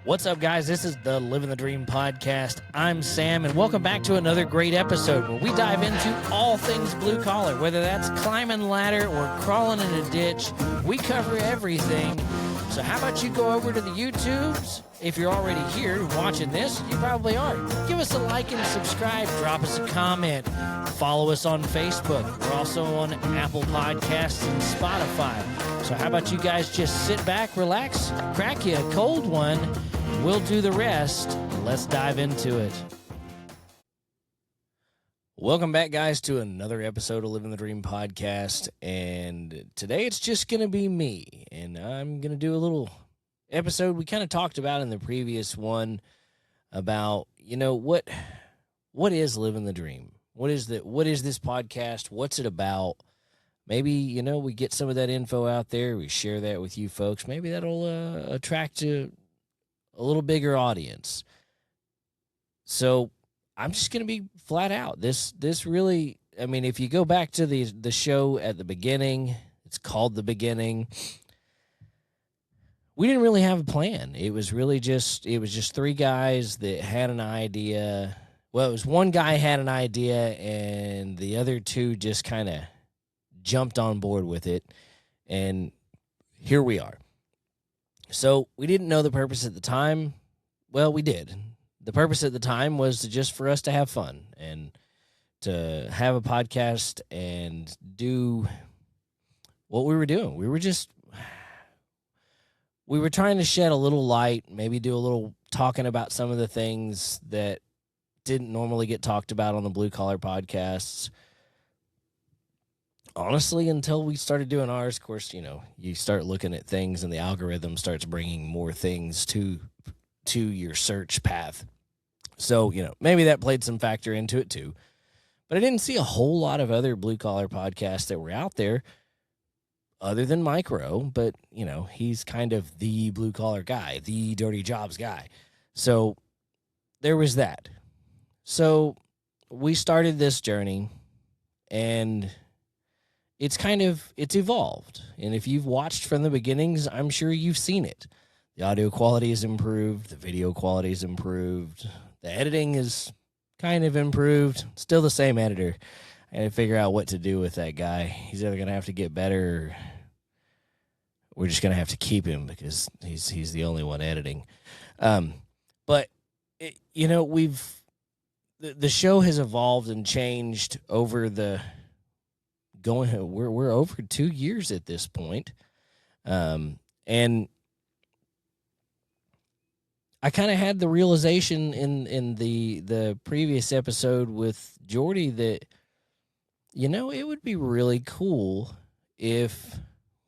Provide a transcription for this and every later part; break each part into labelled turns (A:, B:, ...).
A: What's up, guys? This is the Livin the Dream podcast. I'm Sam, and welcome back to another great episode where we dive into all things blue collar, whether that's climbing a ladder or crawling in a ditch. We cover everything. So how about you go over to the YouTubes? If you're already here watching this, you probably are. Give us a like and subscribe. Drop us a comment. Follow us on Facebook. We're also on Apple Podcasts and Spotify. So how about you guys just sit back, relax, crack you a cold one. We'll do the rest. Let's dive into it. Welcome back, guys, to another episode of Livin the Dream podcast. And today it's just going to be me. And I'm going to do a little episode we kind of talked about in the previous one about, what is Livin the Dream? What is this podcast? What's it about? Maybe, we get some of that info out there. We share that with you folks. Maybe that'll attract a little bigger audience. So I'm just going to be flat out. This really, if you go back to the show at the beginning, it's called The Beginning. We didn't really have a plan. It was just three guys that had an idea. Well, it was one guy had an idea and the other two just kind of jumped on board with it. And here we are. So we didn't know the purpose at the time. Well, we did. The purpose at the time was just for us to have fun and to have a podcast and do what we were doing. We were trying to shed a little light, maybe do a little talking about some of the things that didn't normally get talked about on the blue collar podcasts. Honestly, until we started doing ours, of course, you start looking at things and the algorithm starts bringing more things to your search path. So, maybe that played some factor into it too. But I didn't see a whole lot of other blue collar podcasts that were out there other than Micro. But, he's kind of the blue collar guy, the dirty jobs guy. So there was that. So we started this journey and it's evolved. And if you've watched from the beginnings, I'm sure you've seen it. The audio quality is improved. The video quality is improved. The editing is kind of improved. Still the same editor. I had to figure out what to do with that guy. He's either going to have to get better or we're just going to have to keep him because he's the only one editing. But, the show has evolved and changed over we're over 2 years at this point. And I kind of had the realization in the previous episode with Jordy that, it would be really cool if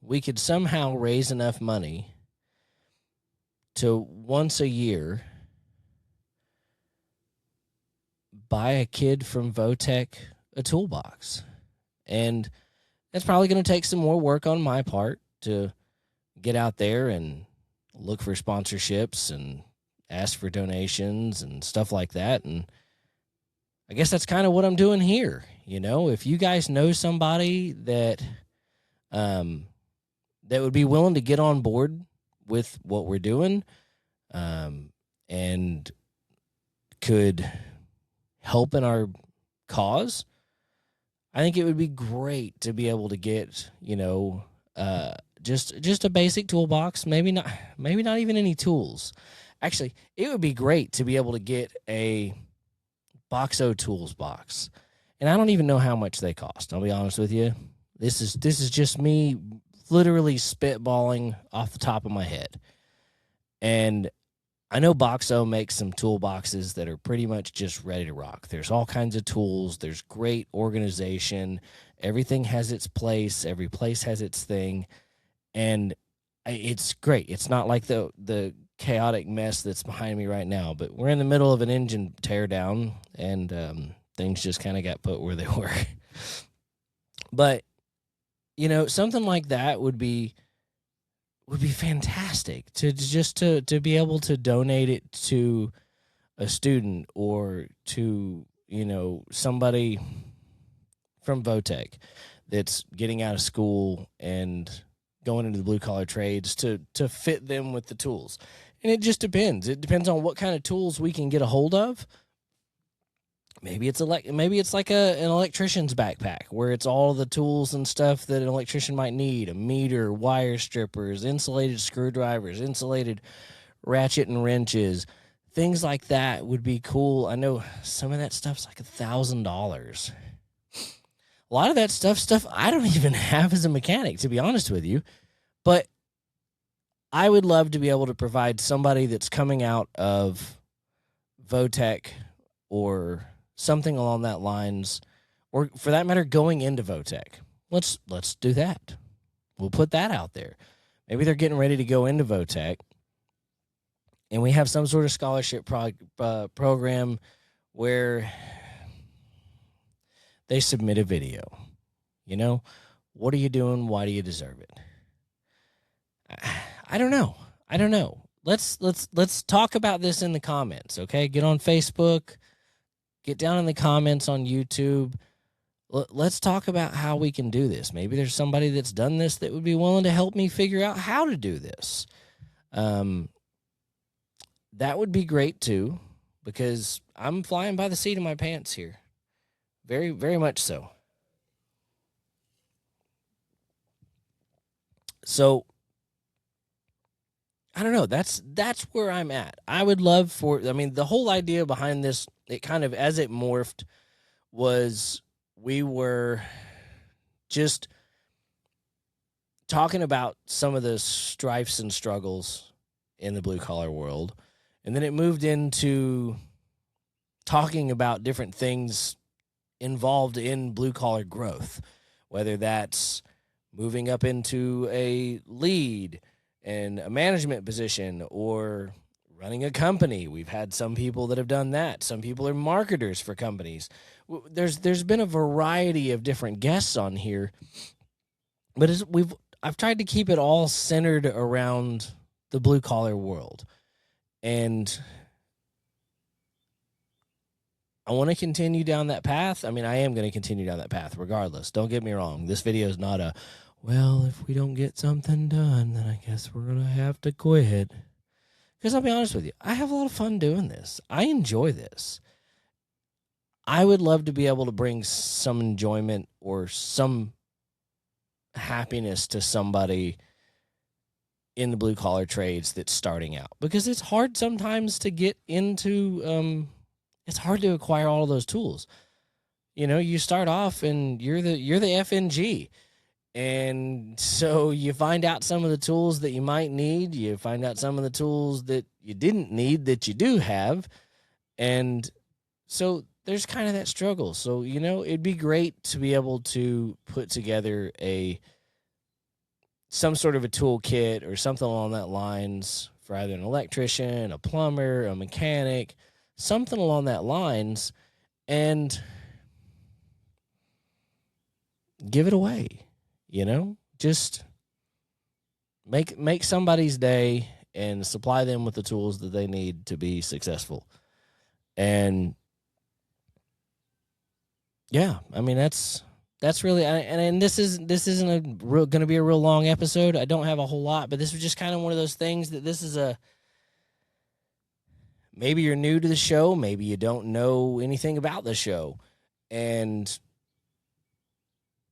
A: we could somehow raise enough money to once a year buy a kid from VOTEC a toolbox. And that's probably going to take some more work on my part to get out there and look for sponsorships and ask for donations and stuff like that. And I guess that's kind of what I'm doing here. If you guys know somebody that that would be willing to get on board with what we're doing and could help in our cause, I think it would be great to be able to get, just a basic toolbox, maybe not even any tools. Actually, it would be great to be able to get a Boxo tools box. And I don't even know how much they cost. I'll be honest with you. This is just me literally spitballing off the top of my head. And I know Boxo makes some toolboxes that are pretty much just ready to rock. There's all kinds of tools. There's great organization. Everything has its place. Every place has its thing. And it's great. It's not like the chaotic mess that's behind me right now. But we're in the middle of an engine teardown, and things just kind of got put where they were. But, something like that would be fantastic to be able to donate it to a student or to, somebody from VOTEC that's getting out of school and going into the blue collar trades to fit them with the tools. And it just depends. It depends on what kind of tools we can get a hold of. Maybe it's like an electrician's backpack where it's all the tools and stuff that an electrician might need: a meter, wire strippers, insulated screwdrivers, insulated ratchet and wrenches, things like that would be cool. I know some of that stuff's like $1,000. A lot of that stuff I don't even have as a mechanic, to be honest with you. But I would love to be able to provide somebody that's coming out of VOTEC or something along that lines, or for that matter, going into VOTEC. Let's do that. We'll put that out there. Maybe they're getting ready to go into VOTEC, and we have some sort of scholarship program where they submit a video. You know, what are you doing? Why do you deserve it? I don't know. Let's talk about this in the comments, okay? Get on Facebook. Get down in the comments on YouTube. Let's talk about how we can do this. Maybe there's somebody that's done this that would be willing to help me figure out how to do this. That would be great too, because I'm flying by the seat of my pants here. Very, very much so. So, I don't know. That's where I'm at. I would love the whole idea behind this, it kind of, as it morphed, was we were just talking about some of the strifes and struggles in the blue collar world. And then it moved into talking about different things involved in blue collar growth, whether that's moving up into a lead and a management position or running a company. We've had some people that have done that. Some people are marketers for companies. There's been a variety of different guests on here, but I've tried to keep it all centered around the blue collar world. And I want to continue down that path. I mean, I am going to continue down that path regardless. Don't get me wrong. This video is not well, if we don't get something done, then I guess we're going to have to quit. Because I'll be honest with you, I have a lot of fun doing this. I enjoy this. I would love to be able to bring some enjoyment or some happiness to somebody in the blue collar trades that's starting out, because it's hard sometimes to get into, it's hard to acquire all of those tools. You know, you start off and you're the FNG. And so you find out some of the tools that you might need. You find out some of the tools that you didn't need that you do have. And so there's kind of that struggle. So, you know, it'd be great to be able to put together some sort of a toolkit or something along that lines for either an electrician, a plumber, a mechanic, something along that lines, and give it away. You know, just make somebody's day and supply them with the tools that they need to be successful. And yeah, I mean, that's really, and this isn't going to be a real long episode. I don't have a whole lot, but this was just kind of one of those things that this is maybe you're new to the show. Maybe you don't know anything about the show. And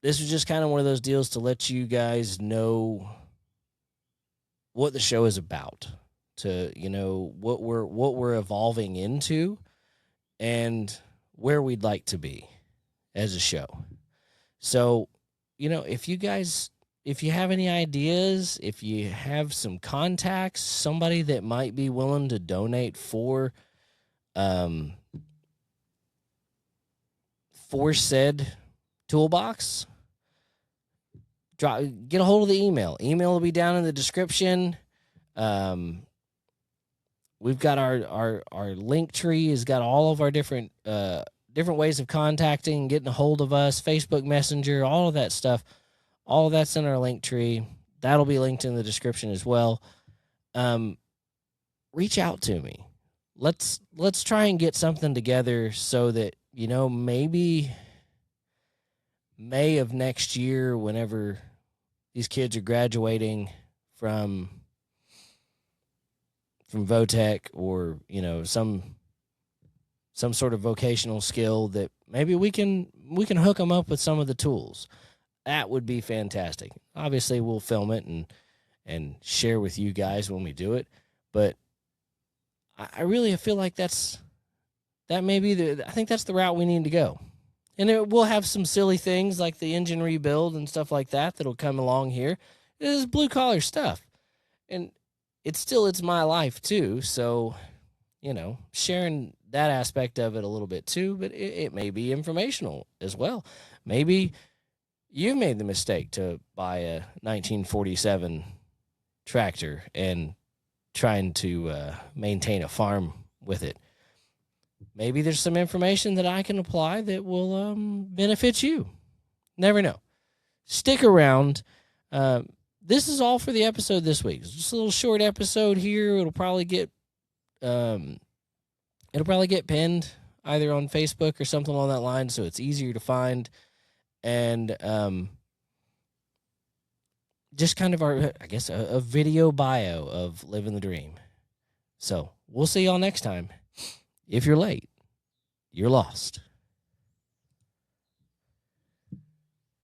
A: this was just kind of one of those deals to let you guys know what the show is about, to, you know, what we're evolving into and where we'd like to be as a show. So, you know, if you have any ideas, if you have some contacts, somebody that might be willing to donate for said toolbox, get a hold of the email. Email will be down in the description. We've got our link tree has got all of our different ways of contacting, getting a hold of us, Facebook Messenger, all of that stuff. All of that's in our link tree. That'll be linked in the description as well. Reach out to me. Let's try and get something together so that, you know, maybe May of next year, whenever these kids are graduating from from VOTEC or, some sort of vocational skill that maybe we can hook them up with some of the tools. That would be fantastic. Obviously, we'll film it and share with you guys when we do it. But I really feel like I think that's the route we need to go. And we'll have some silly things like the engine rebuild and stuff like that that'll come along here. It is blue-collar stuff. And it's my life too. So, sharing that aspect of it a little bit too, but it may be informational as well. Maybe you made the mistake to buy a 1947 tractor and trying to maintain a farm with it. Maybe there's some information that I can apply that will benefit you. Never know. Stick around. This is all for the episode this week. It's just a little short episode here. It'll probably get pinned either on Facebook or something along that line, so it's easier to find. And just kind of a video bio of living the dream. So we'll see y'all next time. If you're late, you're lost.